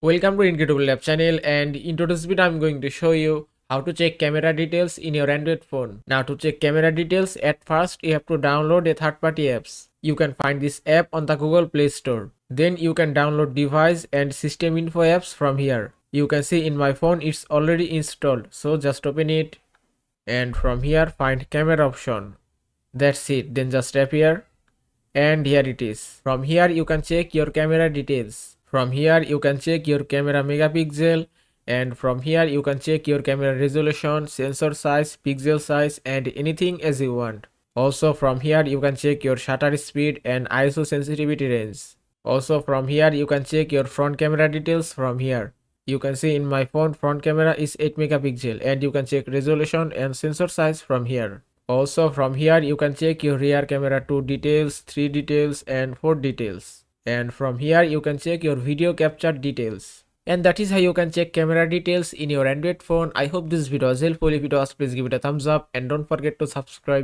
Welcome to Incredible Lab channel, and in today's video I'm going to show you how to check camera details in your Android phone. Now to check camera details, at first you have to download a third-party apps. You can find this app on the Google Play Store. Then you can download device and system info apps from here. You can see in my phone it's already installed, so just open it and from here find camera option. That's it. Then just tap here and here it is. From here you can check your camera details. From here you can check your camera megapixel, and from here you can check your camera resolution, sensor size, pixel size and anything as you want. Also from here you can check your shutter speed and ISO sensitivity range. Also from here you can check your front camera details from here. You can see in my phone front camera is 8 megapixel and you can check resolution and sensor size from here. Also from here you can check your rear camera 2 details, 3 details and 4 details. And from here you can check your video capture details. And that is how you can check camera details in your Android phone. I hope this video was helpful. If it was, please give it a thumbs up and don't forget to subscribe.